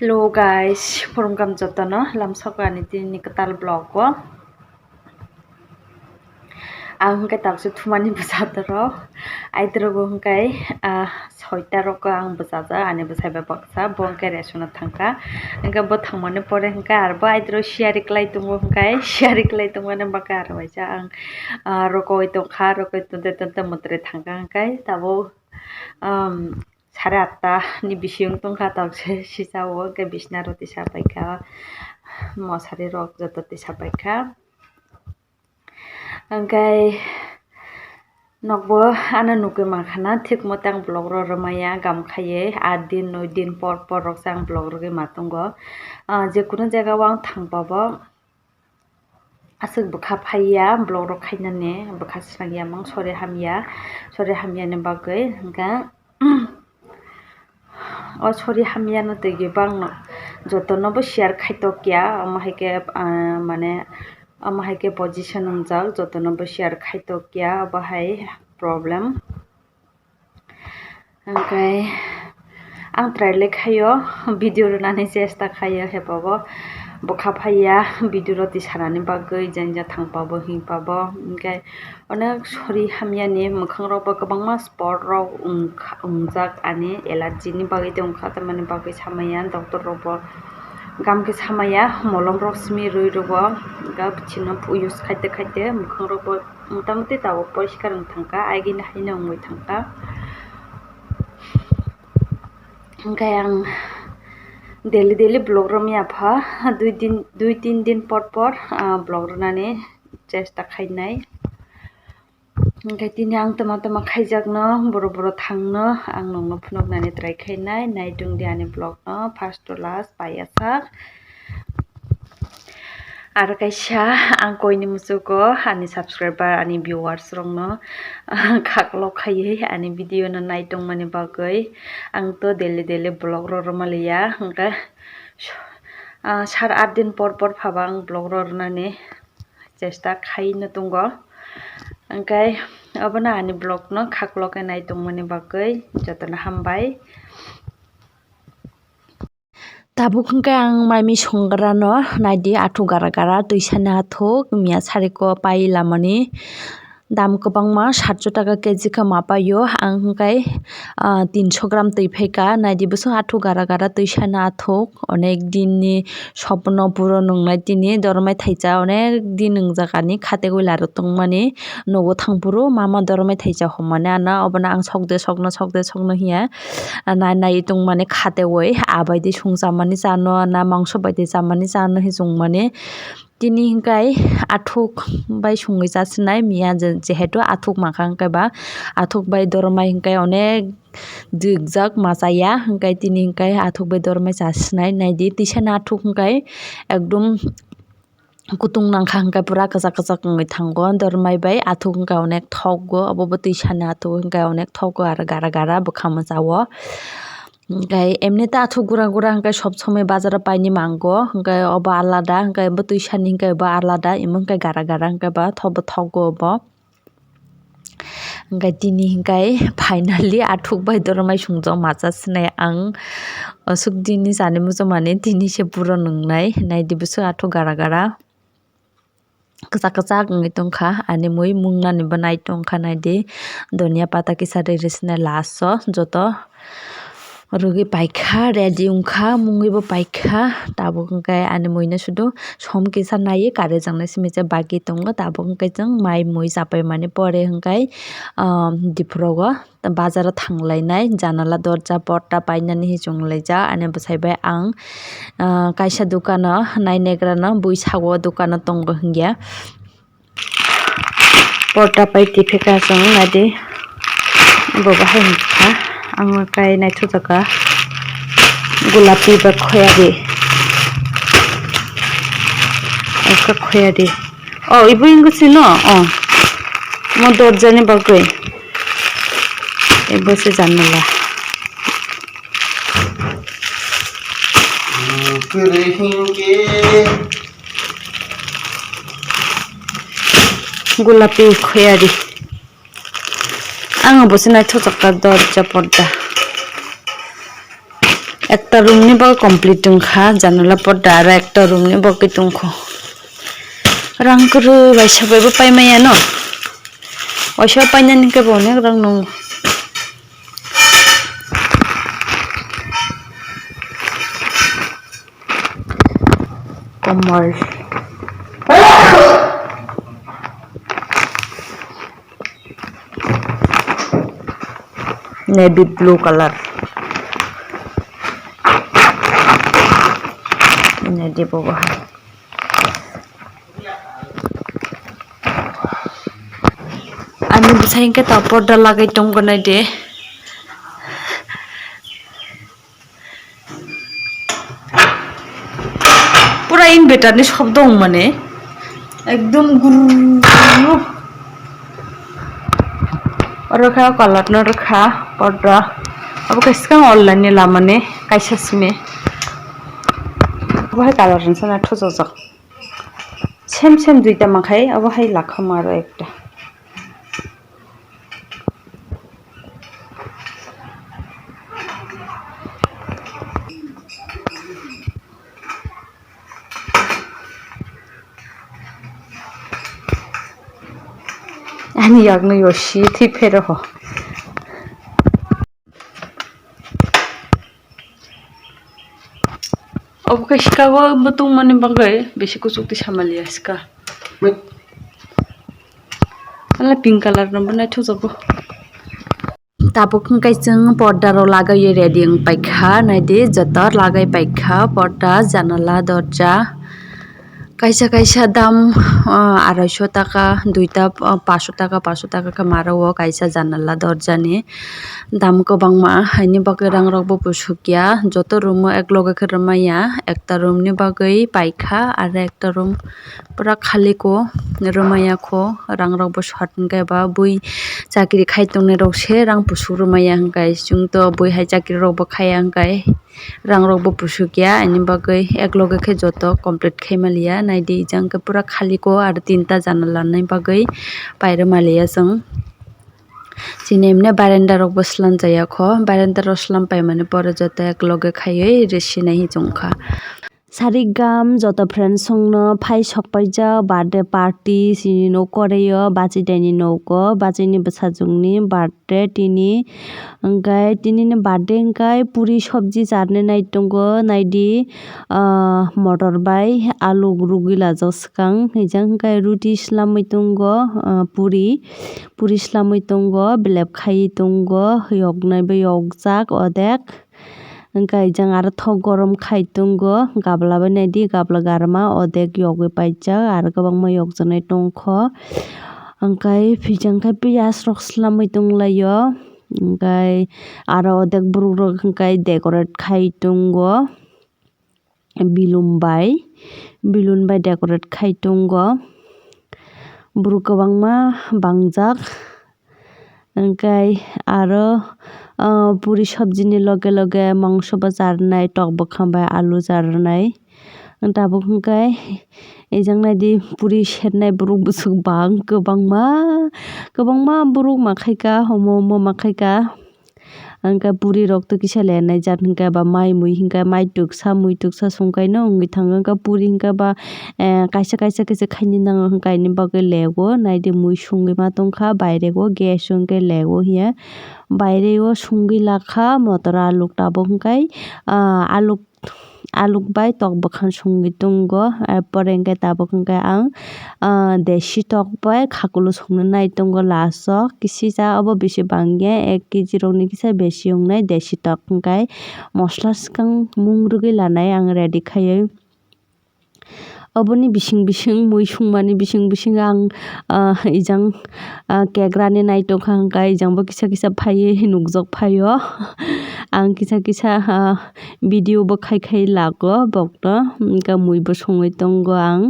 Hello guys, forum kam jotano lam sokani tini ketal blog ko. Ang hingkai taksu thumani bajataro. Aidro go hingkai soita roko ang bajaja ani bajaiba baksa bo hingkai resuna thangka. Hingkai bo thangmani pore hingkai arbo aidro share klai tungo hingkai share klai tungmani baka aro baisa ang roko itongkha roko itongte mutre thangka hingkai tabo साढ़े 8 ni bising tongkha tawse sisao ke bisna roti sapaika mosari rok jototi sapaika angkai nokbo ana nuke makhana thik motang blog ro romaya gam khaye 8 din 9 din por rok sang blog ro ge matungo je kuno jaga wang thangpabo asuk bukha phaiya blog ro khainane bukha sangya mang sore hamya ne bagai hingga sorry hamya no tege bang no joto no bo share khaito kya amahike position ungjak joto no bo share khaito kya bahai problem angkai ang try le khayo video runane chesta khayo hepabo bokha phaiya video roti sarani bagai janja thangpabo hingpabo angkai onek sorry hamya ni mukhang rok bo kwbangma spot rok ungjak ani allergy ni bagai tongkha tamani bagai samaya doctor rok bo gamke samaya molom rok smi rui rogo ga chino use khaite mukhang rok bo motamuti tawo poriskar thangka aigin haina ungoi thangka angkai ang daily blog romia pha 2-3 din por blog ronane chesta khainai angkai tini ang tama khaijakno boro thangno ang nongno phunoknani try khainai naitung diani blog no first to last payasak ar kaisa ang koini musuko ani subscriber ani viewers rongno khaklo khaiye ani video no naitung mani bagai ang to daily blog ro romalia angka 7-8 din por phabang blog ro runane chesta khaino tungo angkai abona ani blog no khaklo kai naitung mani bagai jotona hambai tabuk hingkai ang maimi songra no naidi athu gara tuisana athuk mia sariko pai lamani dam kwbangma 700 taka kg kha mapayo ang hingkai 300 gram tui phaika naidi buso athu gara tuisana athuk onek din ni sopno puro nungnai tini dormai thaija onek din nungjagani khate goila ro tongmani nogo thangpuro mama dormai thaija hommani ana obona ang sokde hiya nai tongmani khate oi abaidi sungsamani jano na mangso baidi jamani jano hijongmani tini hingkai athuk bai sungui jasinai mia jehetu athuk mangka hingkai ba athuk bai dormai hingkai onek digjak machaya hingkai tini hingkai athuk bai dormai jasinai naidi tisana athuk hingkai ekdom kutung nangkha hingkai pura kachak ongoi thango dormai bai athuk hingkai onek thogo obo tisana athuk hingkai onek thogo ar gara bwkhang jawo hingkai emnita athuk gura hingkai sob somoi bazar o paini mango hingkai obo alada hingkai bo tuisani hingkai bo alada imo hingkai gara hingkai ba thogo bo hingkai tini hingkai finally athuk bai dormai sungjak machasinai ang sukdini jani mujumani tini se puro nungnai naidi buso athuk gara kachak ongoi tongkha ani mui mungnani bo nai tongkha naidi donia pata kisa resinai last o joto rugi paikha ready ongkha mungui bo paikha tabo hingkai ani mui no sudu som kisa nai kare jangnai simi je bagi tongo tabo hingkai jang mai mui chapaimani pore hingkai diporogo bazar o thanglainak janala dorja porda painani hichonglaijak ani bwsaibai ang kaisa dukan o nainegra no buisago dukan o tongo hingya porda pai tifeka chong naidi bo bahai hingkha ang kai naithojaka gulapi ba khoyari ibo ingsi no mo dorjani bagai ibo se janala gulapi khoyari ang bosi naithojaka dorja porda একটা room ni ba complete tungkha janala porda ara ekta room ni ba ke tungkho rang kuru baisa bai pai maya no oisa paina ni ke bo ne rang nong kamal navy blue color ini di bawah ani bisain ke porda lagai tonggonai de pura inverter ni shobdo mane ekdom guru rakha color no rakha porda abo kaisa online ni lamane kaisa sime abo hai color sana thojojak same duita makhai abo hai lakhama aro ekta ani yagno yoshi thi phero ho oke ska go butung mani bagai beshi kusukti samali aska ala pink color no banai thojago tabuk kai jeng porda ro lagai ready ang paikha naide jotor lagai paikha porda janala dorja kaisa dam 250 টাকা দুইটা 500 টাকা ka maro kaisa janala dorja ni dam ko bangma haini bagai rang rok bo pusukya joto room ekloge ke ramaya ekta room ni bagai paikha ar ekta room pura khali ko ramaya ko rang rok bo shorten kai ba bui chakri khaitung ne rok se rang pusuk ramaya hangkai jungto bui hai chakri rok bo khaya hangkai rang rok bo pusukya ani bagai ekloge ke joto complete khaimaliya naidi jang ke pura khali ko ar tinta janala nai bagai paira maliya jang chinemne baranda rok bo slam jaya kho baranda rok slam pai mane pore joto ekloge khaioi resi nahi jongkha sarigam joto friend songno phai sokpaija birthday party sini no koreyo bachi dani noko bachi ni bachajungni birthday tini angkai tini ni birthday angkai puri sabji charne nai tongo naidi motor bai alu rugila joskang hijang kai ruti slamoi tongo puri slamoi tongo belep khai tongo yognai bai yogjak odek angkai jang aro thok gorom khai tongo gabla bai naidi gabla garma odek yogui paijak aro kwbangma yokjaknai tongkho angkai pijang kai piyas rok slamoi tonglaio angkai aro odek borok rok angkai decorate khai tongo balloon bai decorate khai tongo borok kwbangma bangjak angkai aro puri sabji ni loge loge mangso bo charnai tok bokam bai alu charnai tabuk hingkai ejang naidi puri sernai borok busuk bang kwbangma borok makhaika homo makhaika angkai puri rok to kisa lenai jat hingkai ba mai mui hingkai mai mui tuksa songkai no ongoi tango hingka puri hingka ba kaisa kisa khaini nango hingkai ni bagui lego naidi mui songui ma tongkha baire o gas o hingke lego hiya baire o songui lakha motor aluk tabuk hingkai aluk bai tok bokang songui tongo erpore hingke tabuk hingkai ang deshi tok bai khakulu songnai tongo last o kisija obo besi bangye 1 kg rok ni kisa besi ongnai deshi tok hingkai mosla swkang mung rwgui lanai ang ready khaioi oboni bising mui songmani bising ang ejang cake rani naitokha hingkai ejang bo kisa phaioi nugjak phaio ang kisa video bo khai lago bokto hingka mui bo songoi tongo ang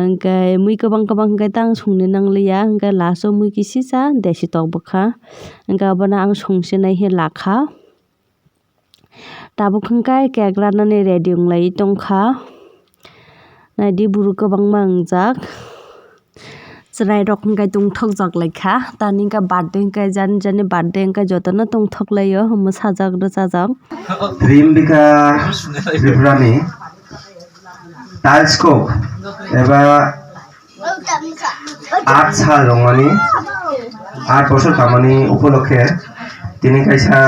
angkai mui kwbang hingkai tang songni nanglia hingkai last o mui kisisa deshi tok bokha hingka abono ang songsinai he lakha tabuk hingkai cake ranani ready onglaio tongkha naidi borok kwbangma ungjak Serai rok hingkai tungthok jak laikha tani hingka birthday hingkai jani birthday hingkai jotono tungthok laio mwsajak rwchajak. Rimbika Ribrani Telescope এবা 8 সাল রঙানি 8 বছর কামানি উপলক্ষে তিনি কাইসা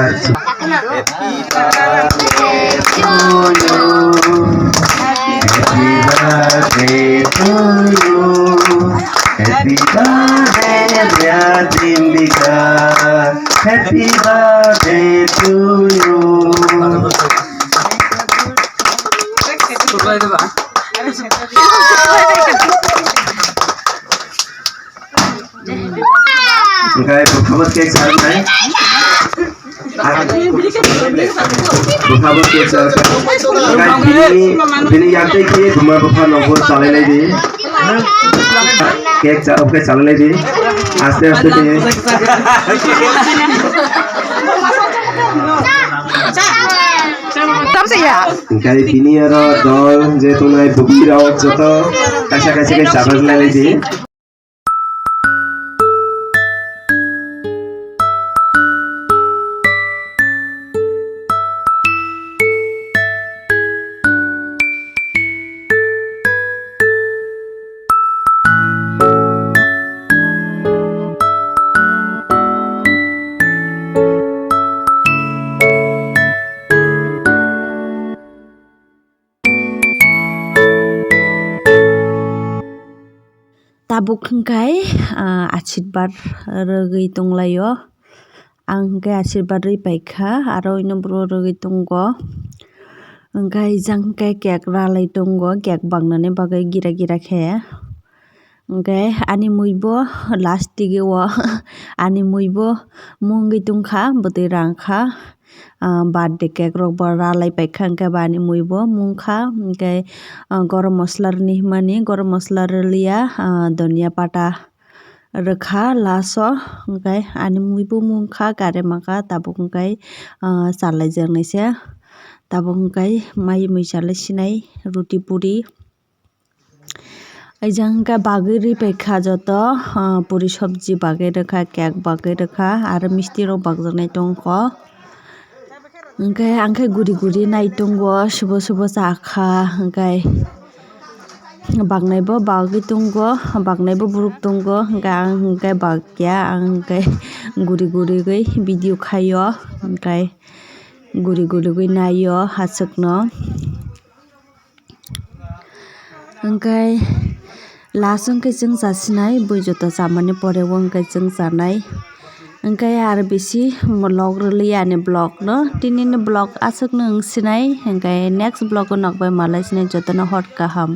Happy birthday dear Rimbika Happy birthday to you Enggak, berkabar kayak sekarang kan? Berkabar kayak sekarang kan? Ini yang tadi rumah bapak nombor salah lagi. Kayak oke salah lagi. Aste deh. Enggak ini ada dol, jadi tunai buku rawat joto, kasih kayak sabar lagi. Tabuk hingkai ashirbat rwgui tonglaio ang hingkai ashirbat rwui paikha aro inobro rwgui tongo hingkai jang hingkai cake ralai tongo cake bangnani bagui gira gira khe hingkai ani muibo last dige o ani muibo mungui tongkha bwtui rangkha birthday cake rok bo ralai paikha hingkai bani muibo mungkha hingkai gorom masala ni himani gorom masala rwliya dhania pata rwkha last o hingkai ani muibo mungkha gari maka tabuk hingkai charlaijak naisa tabuk hingkai mai mui charlai sinai ruti puri Aijang hingkai bagui rwui paikha joto puri sabji bagui rwkha cake bagui rwkha aro misti rok bakjaknai tongkha hingkai angkhai guri guri nai tongo subo subo chakha hingkai bagnai bo bagui tongo bagnai bo borok tongo hingkai ang hingkai bagya ang hingkai guri guri gui video khaio hingkai guri guri gui naio hachwkno hingkai last hingkai chwng chasinai bui joto chamani pore o hingkai chwng chanai hingkai aro bisi vlog rwliya ni vlog no tini ni vlog aswkno wngsinai hingkai next vlog o nakbai malai sinai jotono hor kaham.